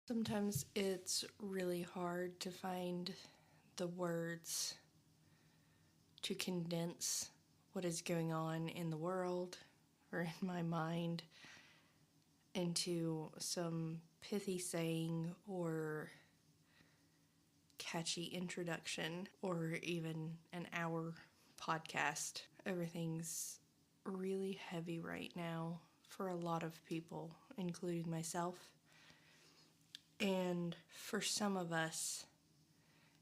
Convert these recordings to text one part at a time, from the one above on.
Sometimes it's really hard to find the words to condense what is going on in the world or in my mind into some pithy saying or catchy introduction or even an hour podcast. Everything's really heavy right now for a lot of people, including myself. And for some of us,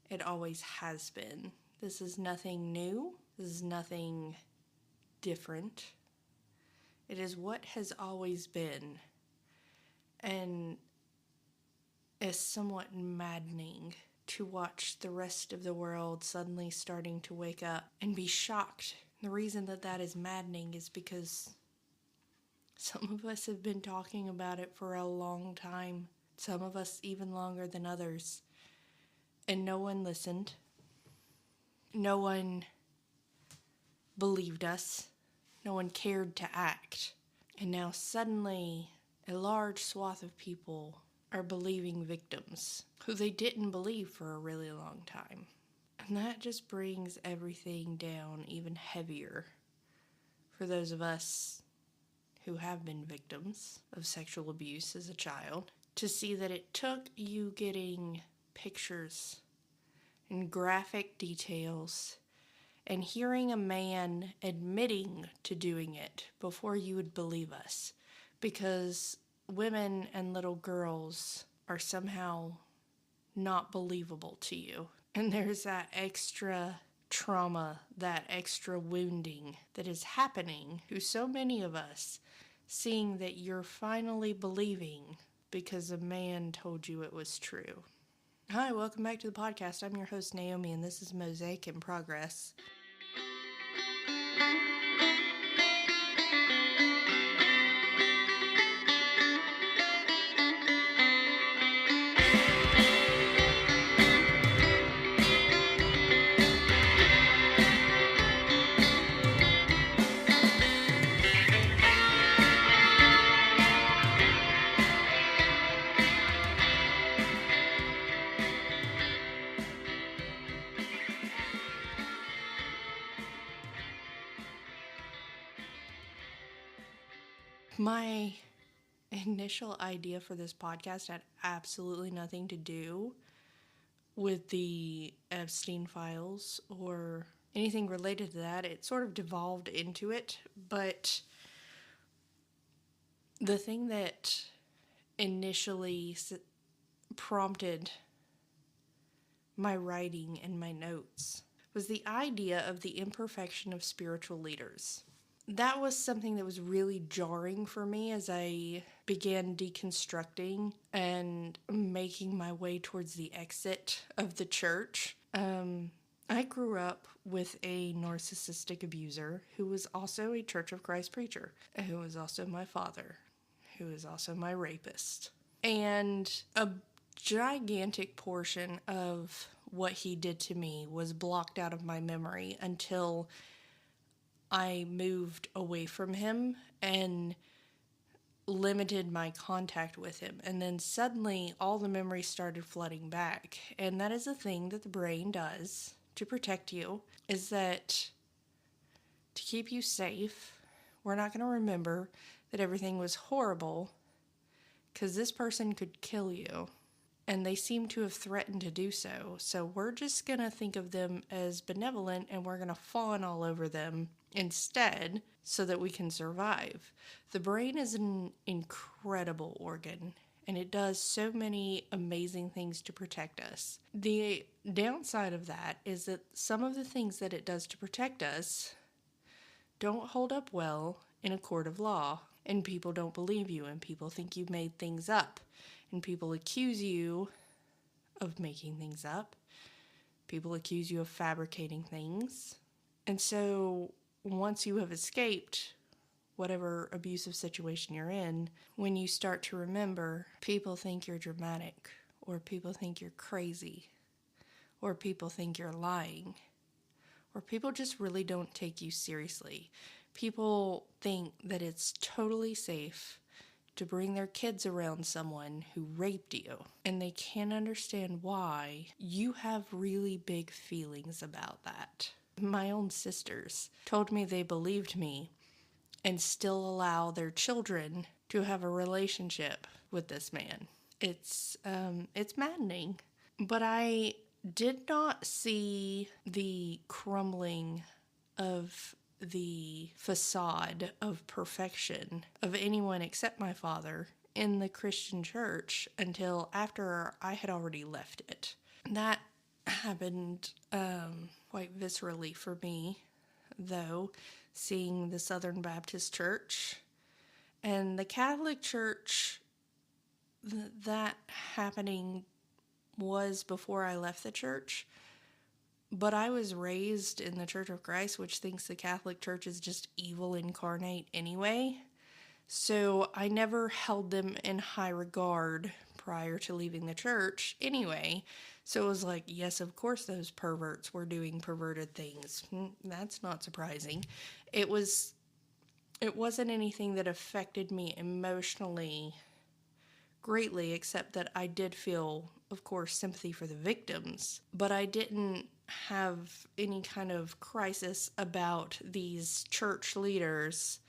it always has been. This is nothing new. This is nothing different. It is what has always been. And it's somewhat maddening to watch the rest of the world suddenly starting to wake up and be shocked. The reason that is maddening is because some of us have been talking about it for a long time. Some of us even longer than others. And no one listened. No one believed us. No one cared to act. And now suddenly, a large swath of people are believing victims who they didn't believe for a really long time. And that just brings everything down even heavier for those of us who have been victims of sexual abuse as a child, to see that it took you getting pictures and graphic details and hearing a man admitting to doing it before you would believe us, because women and little girls are somehow not believable to you. And there's that extra trauma, that extra wounding that is happening to so many of us, seeing that you're finally believing because a man told you it was true. Hi, welcome back to the podcast. I'm your host, Naomi, and this is Mosaic in Progress. My initial idea for this podcast had absolutely nothing to do with the Epstein files or anything related to that. It sort of devolved into it, but the thing that initially prompted my writing and my notes was the idea of the imperfection of spiritual leaders. That was something that was really jarring for me as I began deconstructing and making my way towards the exit of the church. I grew up with a narcissistic abuser who was also a Church of Christ preacher, who was also my father, who is also my rapist. And a gigantic portion of what he did to me was blocked out of my memory until I moved away from him and limited my contact with him. And then suddenly all the memories started flooding back. And that is a thing that the brain does to protect you, is that to keep you safe, we're not going to remember that everything was horrible because this person could kill you. And they seem to have threatened to do so. So we're just going to think of them as benevolent and we're going to fawn all over them instead so that we can survive. The brain is an incredible organ and it does so many amazing things to protect us. The downside of that is that some of the things that it does to protect us don't hold up well in a court of law, and people don't believe you, and people think you've made things up, and people accuse you of making things up. People accuse you of fabricating things. And so once you have escaped whatever abusive situation you're in, when you start to remember, people think you're dramatic, or people think you're crazy, or people think you're lying, or people just really don't take you seriously. People think that it's totally safe to bring their kids around someone who raped you, and they can't understand why you have really big feelings about that. My own sisters told me they believed me and still allow their children to have a relationship with this man. It's maddening. But I did not see the crumbling of the facade of perfection of anyone except my father in the Christian church until after I had already left it. That happened quite viscerally for me, though, seeing the Southern Baptist Church and the Catholic Church. That happening was before I left the church, but I was raised in the Church of Christ, which thinks the Catholic Church is just evil incarnate anyway. So I never held them in high regard prior to leaving the church anyway. So it was like, yes, of course those perverts were doing perverted things. That's not surprising. It wasn't anything that affected me emotionally greatly, except that I did feel, of course, sympathy for the victims, but I didn't have any kind of crisis about these church leaders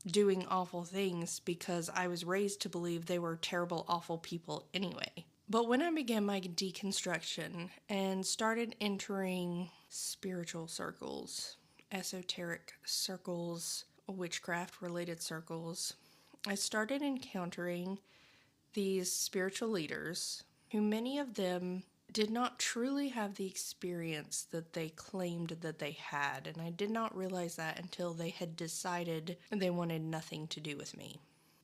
doing awful things because I was raised to believe they were terrible, awful people anyway. But when I began my deconstruction and started entering spiritual circles, esoteric circles, witchcraft-related circles, I started encountering these spiritual leaders who many of them did not truly have the experience that they claimed that they had, and I did not realize that until they had decided they wanted nothing to do with me.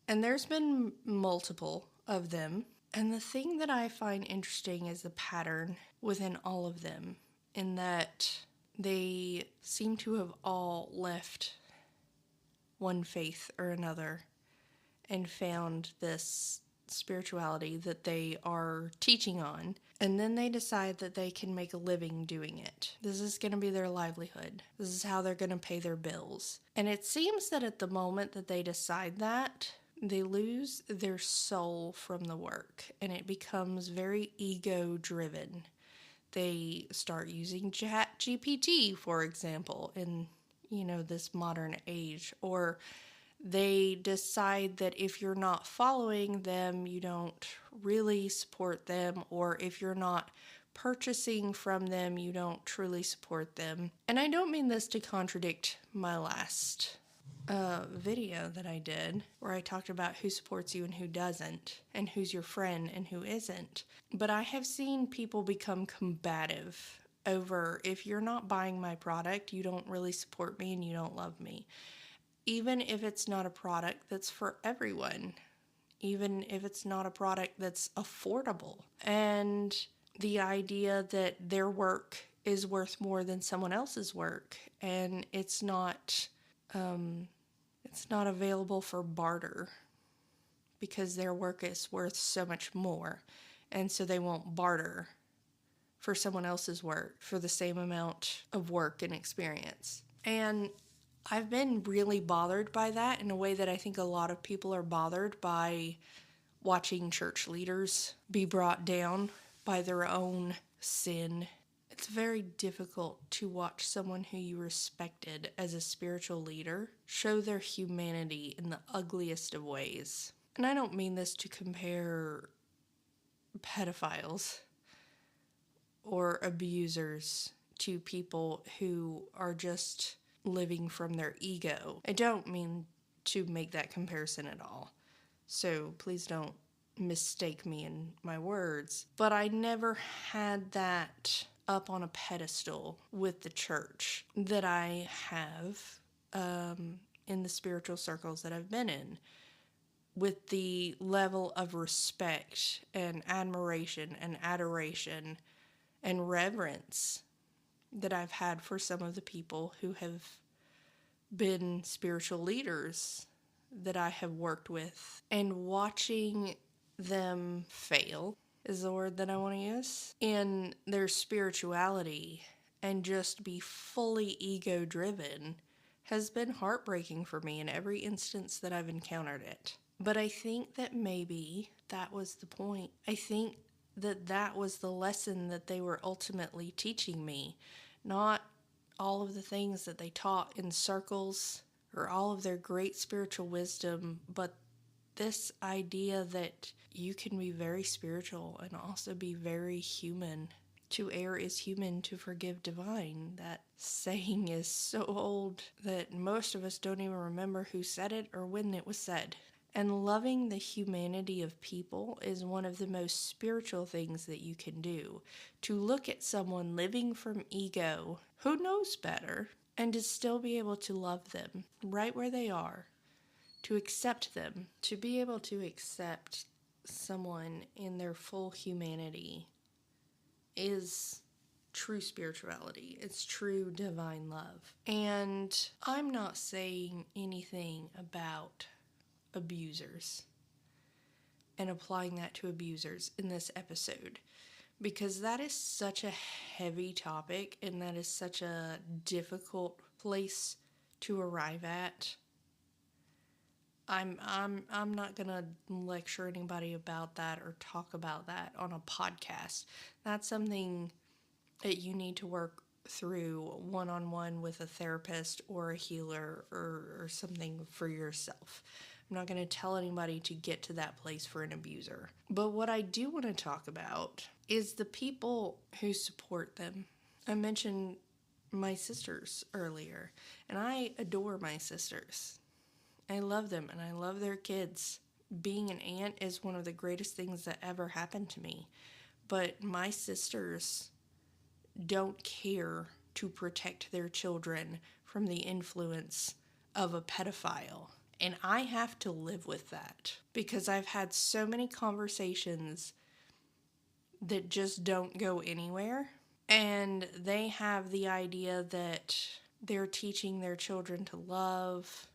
And there's been multiple of them, and the thing that I find interesting is the pattern within all of them, in that they seem to have all left one faith or another and found this spirituality that they are teaching on, and then they decide that they can make a living doing it. This is going to be their livelihood. This is how they're going to pay their bills. And it seems that at the moment that they decide that, they lose their soul from the work, and it becomes very ego-driven. They start using ChatGPT, for example, in, this modern age, or they decide that if you're not following them, you don't really support them, or if you're not purchasing from them, you don't truly support them. And I don't mean this to contradict my last video that I did, where I talked about who supports you and who doesn't, and who's your friend and who isn't. But I have seen people become combative over, if you're not buying my product, you don't really support me and you don't love me. Even if it's not a product that's for everyone, even if it's not a product that's affordable. And the idea that their work is worth more than someone else's work, and it's not available for barter because their work is worth so much more, and so they won't barter for someone else's work for the same amount of work and experience. And I've been really bothered by that in a way that I think a lot of people are bothered by watching church leaders be brought down by their own sin. It's very difficult to watch someone who you respected as a spiritual leader show their humanity in the ugliest of ways. And I don't mean this to compare pedophiles or abusers to people who are just living from their ego. I don't mean to make that comparison at all, so please don't mistake me in my words. But I never had that up on a pedestal with the church that I have in the spiritual circles that I've been in, with the level of respect and admiration and adoration and reverence that I've had for some of the people who have been spiritual leaders that I have worked with. And watching them fail is the word that I want to use in their spirituality and just be fully ego-driven has been heartbreaking for me in every instance that I've encountered it. But I think that maybe that was the point. I think that that was the lesson that they were ultimately teaching me. Not all of the things that they taught in circles or all of their great spiritual wisdom, but this idea that you can be very spiritual and also be very human. To err is human, to forgive divine. That saying is so old that most of us don't even remember who said it or when it was said. And loving the humanity of people is one of the most spiritual things that you can do. To look at someone living from ego, who knows better, and to still be able to love them right where they are, to accept them, to be able to accept someone in their full humanity is true spirituality. It's true divine love. And I'm not saying anything about abusers and applying that to abusers in this episode, because that is such a heavy topic and that is such a difficult place to arrive at. I'm not gonna lecture anybody about that or talk about that on a podcast. That's something that you need to work through one-on-one with a therapist or a healer or something for yourself. I'm not going to tell anybody to get to that place for an abuser. But what I do want to talk about is the people who support them. I mentioned my sisters earlier, and I adore my sisters. I love them, and I love their kids. Being an aunt is one of the greatest things that ever happened to me. But my sisters don't care to protect their children from the influence of a pedophile. And I have to live with that because I've had so many conversations that just don't go anywhere. And they have the idea that they're teaching their children to love.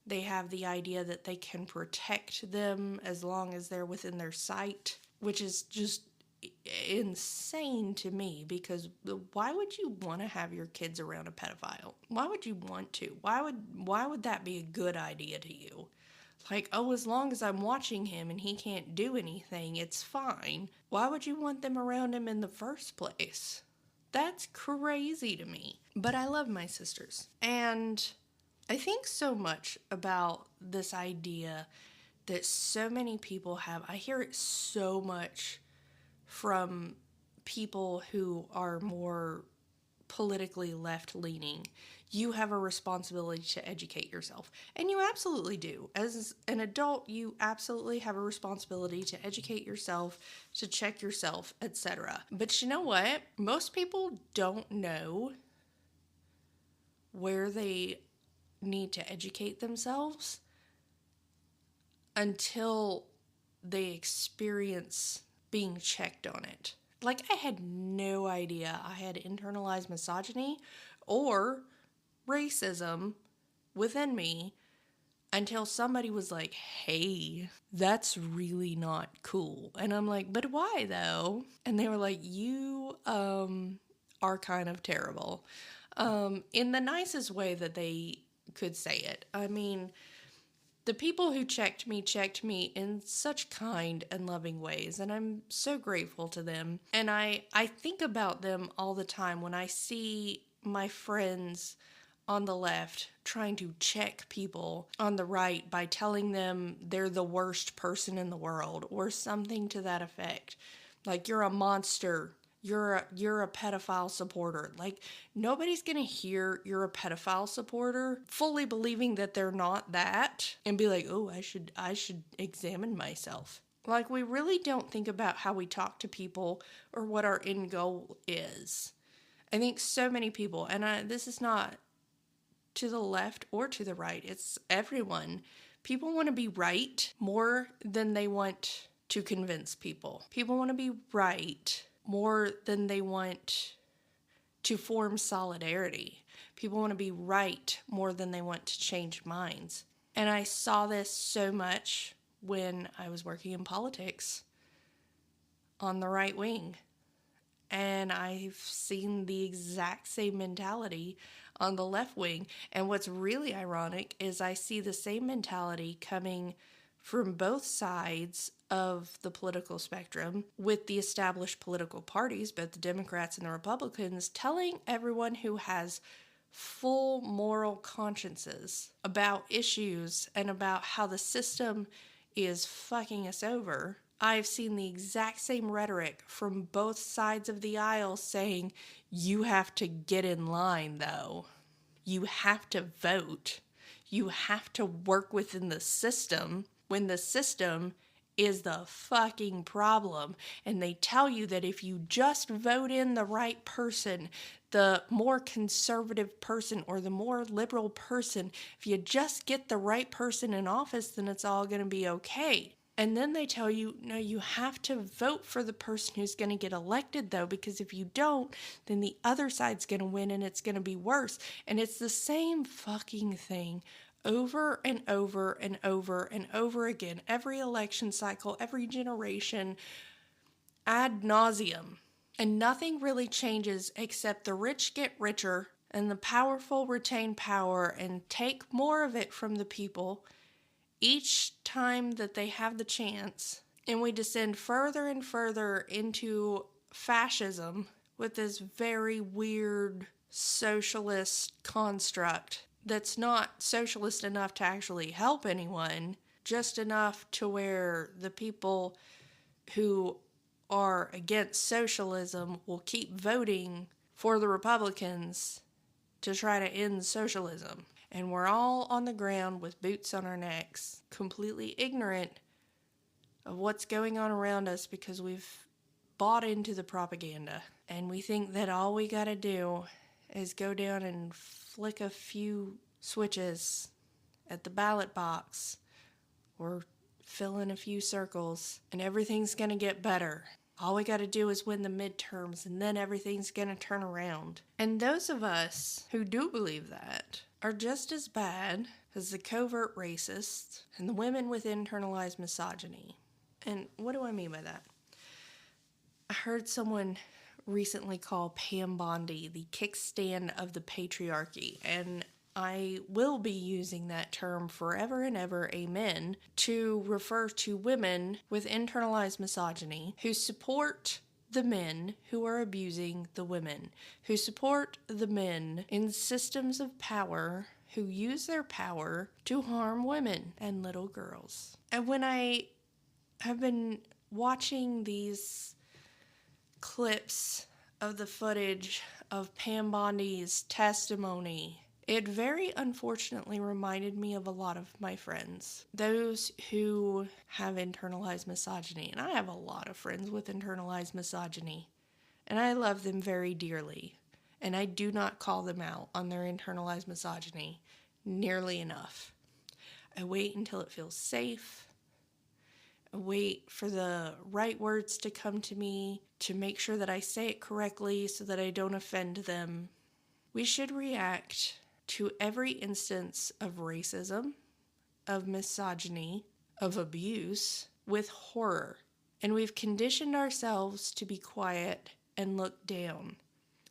They have the idea that they can protect them as long as they're within their sight, which is just insane to me, because why would you want to have your kids around a pedophile? Why would you want to? Why would that be a good idea to you? Like, oh, as long as I'm watching him and he can't do anything, it's fine. Why would you want them around him in the first place? That's crazy to me. But I love my sisters. And I think so much about this idea that so many people have. I hear it so much from people who are more politically left-leaning. You have a responsibility to educate yourself. And you absolutely do. As an adult, you absolutely have a responsibility to educate yourself, to check yourself, etc. But you know what? Most people don't know where they need to educate themselves until they experience being checked on it. Like, I had no idea I had internalized misogyny or racism within me until somebody was like, hey, that's really not cool. And I'm like, but why though? And they were like, you are kind of terrible. In the nicest way that they could say it. I mean, the people who checked me in such kind and loving ways, and I'm so grateful to them. And I think about them all the time when I see my friends on the left trying to check people on the right by telling them they're the worst person in the world or something to that effect. Like, you're a monster. You're a pedophile supporter. Like, nobody's gonna hear you're a pedophile supporter fully believing that they're not that and be like, oh, I should examine myself. Like, we really don't think about how we talk to people or what our end goal is. I think so many people, and this is not to the left or to the right, it's everyone. People want to be right more than they want to convince people. People want to be right more than they want to form solidarity. People want to be right more than they want to change minds. And I saw this so much when I was working in politics on the right wing. And I've seen the exact same mentality on the left wing. And what's really ironic is I see the same mentality coming from both sides of the political spectrum, with the established political parties, both the Democrats and the Republicans, telling everyone who has full moral consciences about issues and about how the system is fucking us over. I've seen the exact same rhetoric from both sides of the aisle saying, you have to get in line though. You have to vote. You have to work within the system when the system is the fucking problem. And they tell you that if you just vote in the right person, the more conservative person or the more liberal person, if you just get the right person in office, then it's all going to be okay. And then they tell you, no, you have to vote for the person who's going to get elected, though, because if you don't, then the other side's going to win and it's going to be worse. And it's the same fucking thing over and over and over and over again. Every election cycle, every generation, ad nauseum. And nothing really changes except the rich get richer and the powerful retain power and take more of it from the people each time that they have the chance, and we descend further and further into fascism with this very weird socialist construct that's not socialist enough to actually help anyone, just enough to where the people who are against socialism will keep voting for the Republicans to try to end socialism. And we're all on the ground with boots on our necks, completely ignorant of what's going on around us because we've bought into the propaganda. And we think that all we gotta do is go down and flick a few switches at the ballot box or fill in a few circles and everything's gonna get better. All we gotta do is win the midterms and then everything's gonna turn around. And those of us who do believe that are just as bad as the covert racists and the women with internalized misogyny. And what do I mean by that? I heard someone recently call Pam Bondi the kickstand of the patriarchy, and I will be using that term forever and ever, amen, to refer to women with internalized misogyny who support the men who are abusing the women, who support the men in systems of power who use their power to harm women and little girls. And when I have been watching these clips of the footage of Pam Bondi's testimony, it very unfortunately reminded me of a lot of my friends, those who have internalized misogyny. And I have a lot of friends with internalized misogyny, and I love them very dearly. And I do not call them out on their internalized misogyny nearly enough. I wait until it feels safe. I wait for the right words to come to me to make sure that I say it correctly so that I don't offend them. We should react to every instance of racism, of misogyny, of abuse with horror. And we've conditioned ourselves to be quiet and look down.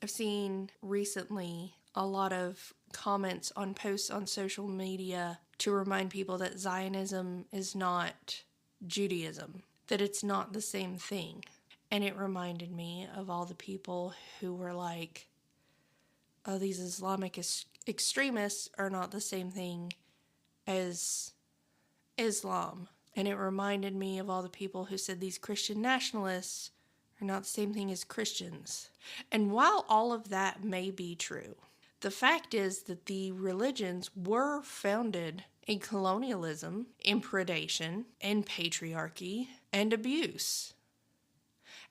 I've seen recently a lot of comments on posts on social media to remind people that Zionism is not Judaism, that it's not the same thing. And it reminded me of all the people who were like, oh, these Islamic extremists are not the same thing as Islam. And it reminded me of all the people who said these Christian nationalists are not the same thing as Christians. And while all of that may be true, the fact is that the religions were founded in colonialism, in predation, in patriarchy, and abuse.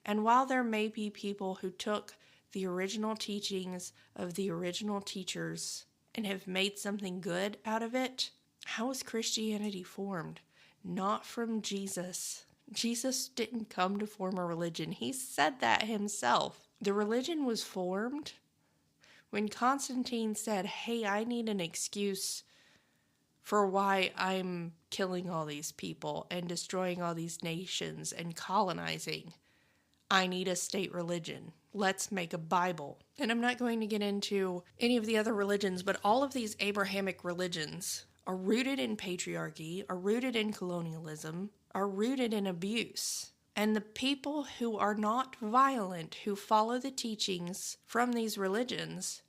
And while there may be people who took the original teachings of the original teachers and have made something good out of it, how was Christianity formed? Not from Jesus. Jesus didn't come to form a religion. He said that himself. The religion was formed when Constantine said, hey, I need an excuse for why I'm killing all these people and destroying all these nations and colonizing. I need a state religion. Let's make a Bible. And I'm not going to get into any of the other religions, but all of these Abrahamic religions are rooted in patriarchy, are rooted in colonialism, are rooted in abuse. And the people who are not violent, who follow the teachings from these religions,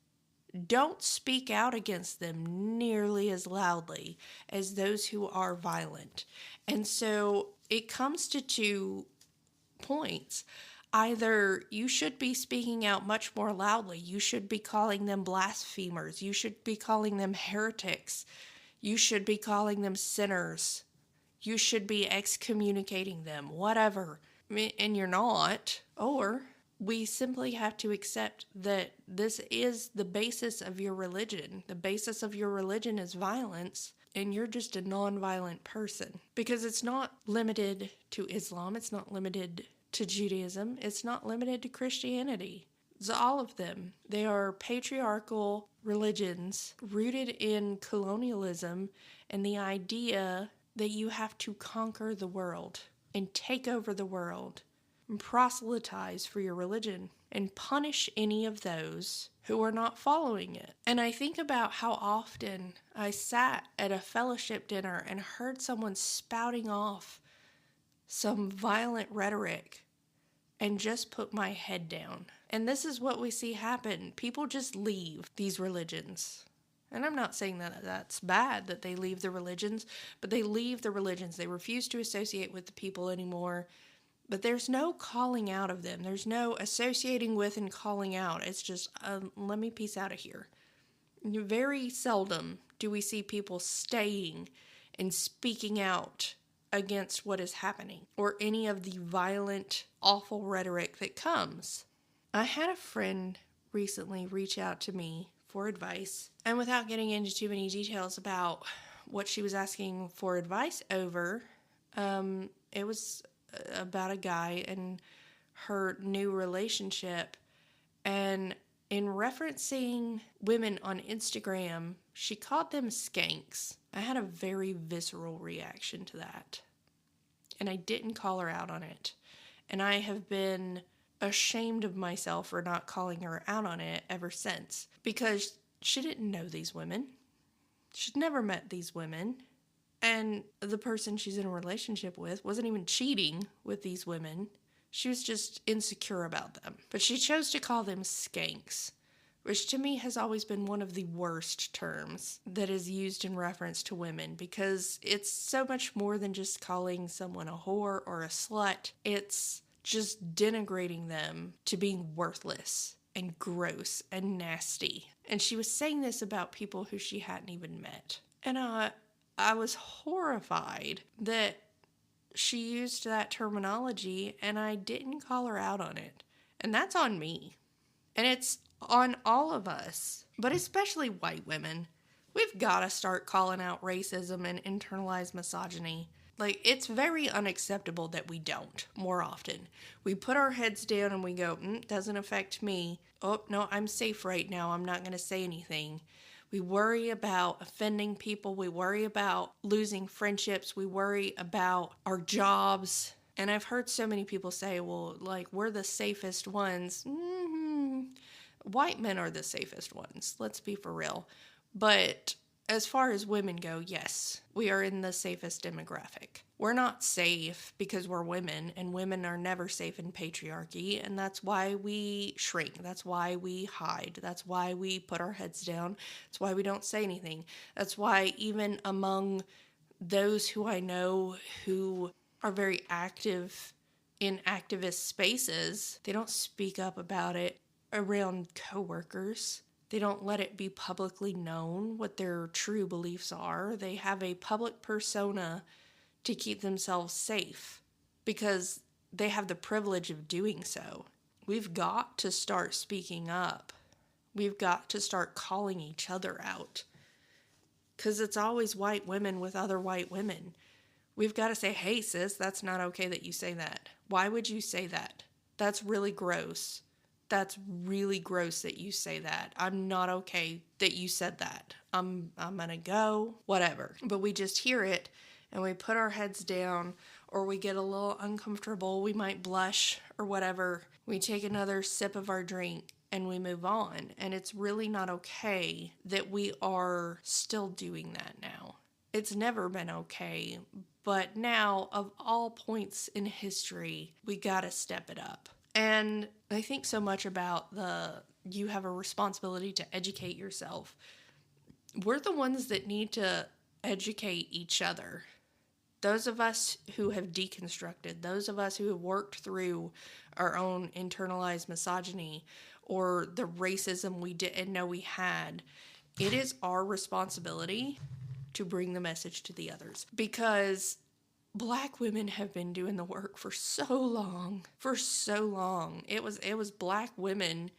don't speak out against them nearly as loudly as those who are violent. And so it comes to 2 points. Either you should be speaking out much more loudly. You should be calling them blasphemers. You should be calling them heretics. You should be calling them sinners. You should be excommunicating them, whatever. And you're not. Or we simply have to accept that this is the basis of your religion. The basis of your religion is violence, and you're just a non-violent person. Because it's not limited to Islam, it's not limited to Judaism, it's not limited to Christianity. It's all of them. They are patriarchal religions rooted in colonialism and the idea that you have to conquer the world and take over the world and proselytize for your religion and punish any of those who are not following it. And I think about how often I sat at a fellowship dinner and heard someone spouting off some violent rhetoric and just put my head down. And this is what we see happen. People just leave these religions. And I'm not saying that that's bad that they leave the religions, but they leave the religions. They refuse to associate with the people anymore. But there's no calling out of them. There's no associating with and calling out. It's just, let me peace out of here. Very seldom do we see people staying and speaking out against what is happening or any of the violent, awful rhetoric that comes. I had a friend recently reach out to me for advice, and without getting into too many details about what she was asking for advice over, it was about a guy and her new relationship. And in referencing women on Instagram, she called them skanks. I had a very visceral reaction to that. And I didn't call her out on it. And I have been ashamed of myself for not calling her out on it ever since. Because she didn't know these women. She'd never met these women. And the person she's in a relationship with wasn't even cheating with these women. She was just insecure about them. But she chose to call them skanks, which to me has always been one of the worst terms that is used in reference to women, because it's so much more than just calling someone a whore or a slut. It's just denigrating them to being worthless and gross and nasty. And she was saying this about people who she hadn't even met. And I was horrified that she used that terminology and I didn't call her out on it. And that's on me. And it's on all of us, but especially white women. We've got to start calling out racism and internalized misogyny. Like, it's very unacceptable that we don't more often. We put our heads down and we go, doesn't affect me. Oh, no, I'm safe right now. I'm not going to say anything. We worry about offending people. We worry about losing friendships. We worry about our jobs. And I've heard so many people say, well, like, we're the safest ones. White men are the safest ones. Let's be for real. But as far as women go, yes, we are in the safest demographic. We're not safe because we're women, and women are never safe in patriarchy, and that's why we shrink. That's why we hide. That's why we put our heads down. That's why we don't say anything. That's why even among those who I know who are very active in activist spaces, they don't speak up about it around coworkers. They don't let it be publicly known what their true beliefs are. They have a public persona to keep themselves safe because they have the privilege of doing so. We've got to start speaking up. We've got to start calling each other out, because it's always white women with other white women. We've got to say, hey, sis, that's not okay that you say that. Why would you say that? That's really gross. That's really gross that you say that. I'm not okay that you said that. I'm gonna go, whatever. But we just hear it and we put our heads down, or we get a little uncomfortable. We might blush or whatever. We take another sip of our drink and we move on. And it's really not okay that we are still doing that now. It's never been okay. But now, of all points in history, we gotta step it up. And I think so much about you have a responsibility to educate yourself. We're the ones that need to educate each other. Those of us who have deconstructed, those of us who have worked through our own internalized misogyny or the racism we didn't know we had, it is our responsibility to bring the message to the others. Because Black women have been doing the work for so long. It was Black women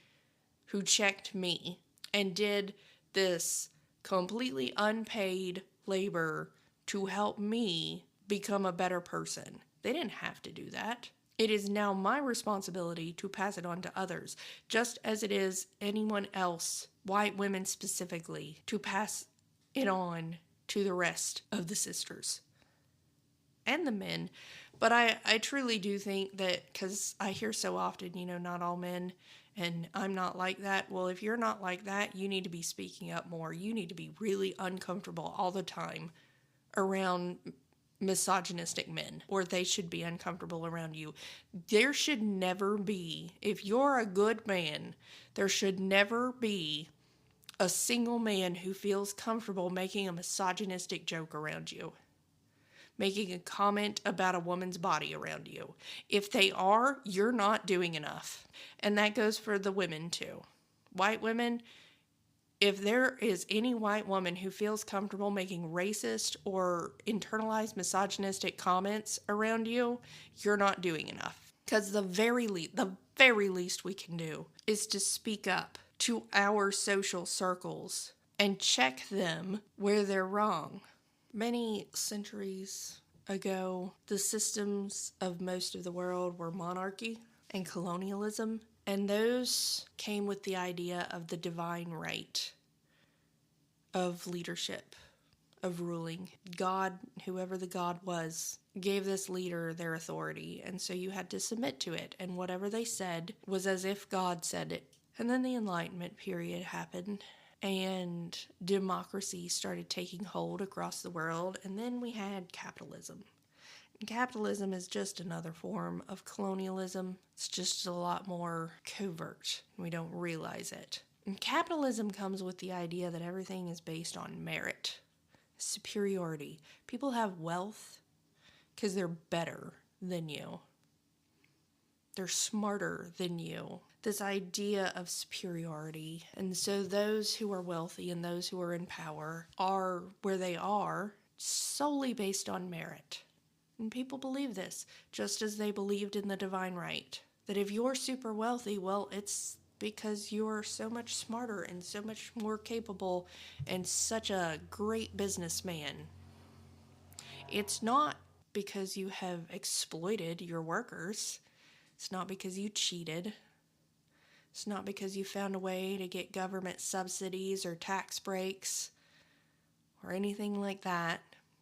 who checked me and did this completely unpaid labor to help me become a better person. They didn't have to do that. It is now my responsibility to pass it on to others, just as it is anyone else, white women specifically, to pass it on to the rest of the sisters and the men. But I truly do think that, because I hear so often, not all men, and I'm not like that. Well, if you're not like that, you need to be speaking up more. You need to be really uncomfortable all the time around misogynistic men, or they should be uncomfortable around you. There should never be, if you're a good man, there should never be a single man who feels comfortable making a misogynistic joke around you, making a comment about a woman's body around you. If they are, you're not doing enough. And that goes for the women too. White women, if there is any white woman who feels comfortable making racist or internalized misogynistic comments around you, you're not doing enough. Because the very least we can do is to speak up to our social circles and check them where they're wrong. Many centuries ago, the systems of most of the world were monarchy and colonialism, and those came with the idea of the divine right of leadership, of ruling. God, whoever the God was, gave this leader their authority, and so you had to submit to it, and whatever they said was as if God said it. And then the Enlightenment period happened, and democracy started taking hold across the world, and then we had capitalism. And capitalism is just another form of colonialism. It's just a lot more covert. We don't realize it. And capitalism comes with the idea that everything is based on merit, superiority. People have wealth because they're better than you. They're smarter than you. This idea of superiority. And so those who are wealthy and those who are in power are where they are solely based on merit. And people believe this, just as they believed in the divine right. That if you're super wealthy, well, it's because you're so much smarter and so much more capable and such a great businessman. It's not because you have exploited your workers. It's not because you cheated. It's not because you found a way to get government subsidies or tax breaks or anything like that.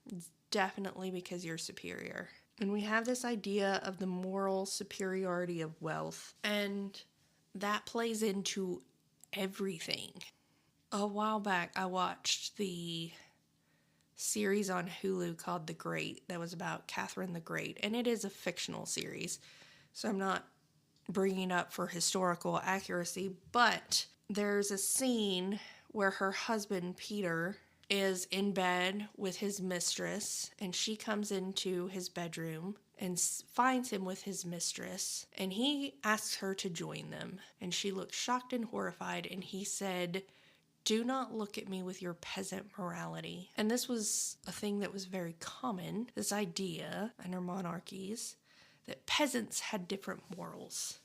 It's definitely because you're superior. And we have this idea of the moral superiority of wealth, and that plays into everything. A while back, I watched the series on Hulu called The Great that was about Catherine the Great, and it is a fictional series, so I'm not bringing it up for historical accuracy, but there's a scene where her husband, Peter, is in bed with his mistress, and she comes into his bedroom and finds him with his mistress, and he asks her to join them, and she looks shocked and horrified, and he said, "Do not look at me with your peasant morality." And this was a thing that was very common, this idea under monarchies, that peasants had different morals,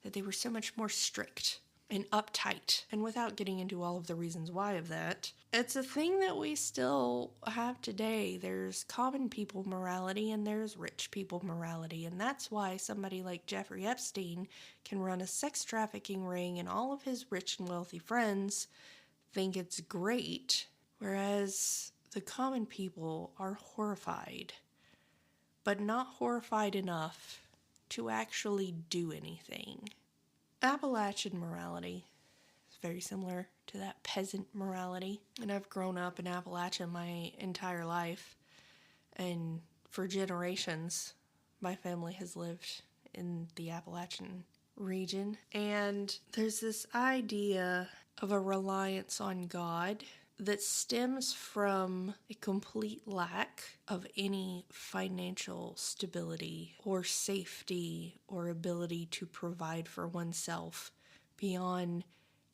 that they were so much more strict and uptight. And without getting into all of the reasons why of that, it's a thing that we still have today. There's common people morality and there's rich people morality. And that's why somebody like Jeffrey Epstein can run a sex trafficking ring and all of his rich and wealthy friends think it's great, whereas the common people are horrified, but not horrified enough to actually do anything. Appalachian morality is very similar to that peasant morality. And I've grown up in Appalachia my entire life. And for generations, my family has lived in the Appalachian region. And there's this idea of a reliance on God that stems from a complete lack of any financial stability or safety or ability to provide for oneself beyond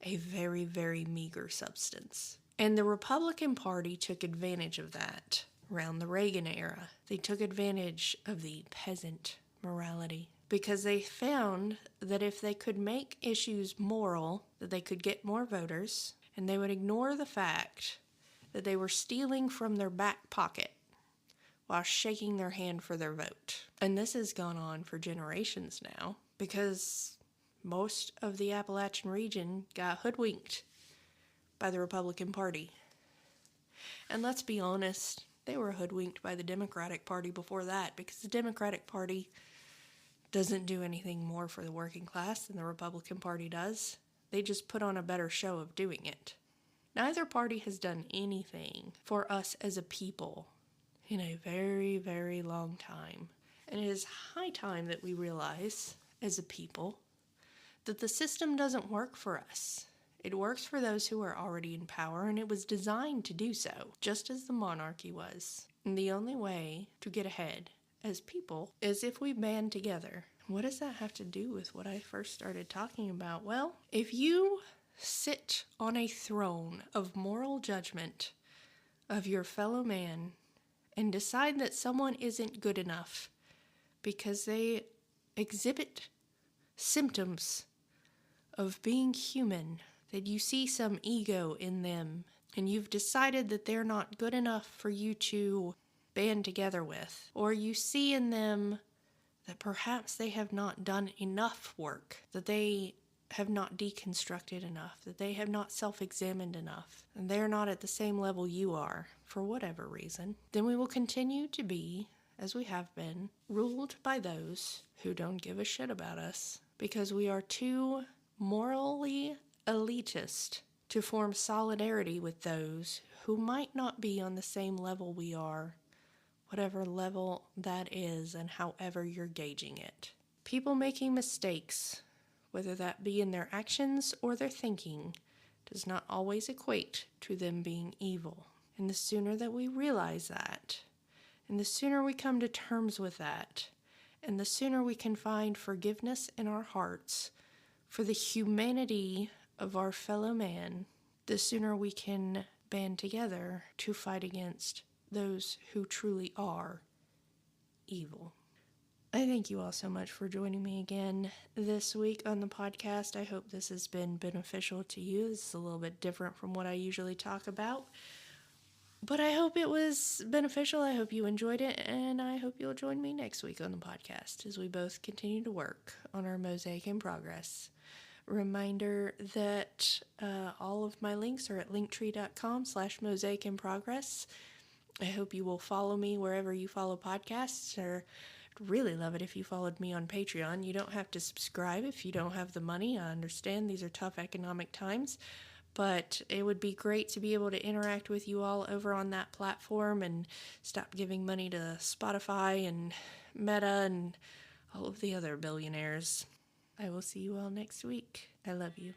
a very, very meager substance. And the Republican Party took advantage of that around the Reagan era. They took advantage of the peasant morality because they found that if they could make issues moral, that they could get more voters, and they would ignore the fact that they were stealing from their back pocket while shaking their hand for their vote. And this has gone on for generations now because most of the Appalachian region got hoodwinked by the Republican Party. And let's be honest, they were hoodwinked by the Democratic Party before that because the Democratic Party doesn't do anything more for the working class than the Republican Party does. They just put on a better show of doing it. Neither party has done anything for us as a people in a very, very long time. And it is high time that we realize, as a people, that the system doesn't work for us. It works for those who are already in power, and it was designed to do so, just as the monarchy was. And the only way to get ahead as people is if we band together. What does that have to do with what I first started talking about? Well, if you sit on a throne of moral judgment of your fellow man and decide that someone isn't good enough because they exhibit symptoms of being human, that you see some ego in them, and you've decided that they're not good enough for you to band together with, or you see in them that perhaps they have not done enough work, that they have not deconstructed enough, that they have not self-examined enough, and they're not at the same level you are, for whatever reason, then we will continue to be, as we have been, ruled by those who don't give a shit about us, because we are too morally elitist to form solidarity with those who might not be on the same level we are, whatever level that is and however you're gauging it. People making mistakes, whether that be in their actions or their thinking, does not always equate to them being evil. And the sooner that we realize that, and the sooner we come to terms with that, and the sooner we can find forgiveness in our hearts for the humanity of our fellow man, the sooner we can band together to fight against those who truly are evil. I thank you all so much for joining me again this week on the podcast. I hope this has been beneficial to you. This is a little bit different from what I usually talk about, but I hope it was beneficial. I hope you enjoyed it, and I hope you'll join me next week on the podcast as we both continue to work on our mosaic in progress. Reminder that all of my links are at linktree.com/mosaicinprogress. I hope you will follow me wherever you follow podcasts, or I'd really love it if you followed me on Patreon. You don't have to subscribe if you don't have the money. I understand these are tough economic times, but it would be great to be able to interact with you all over on that platform and stop giving money to Spotify and Meta and all of the other billionaires. I will see you all next week. I love you.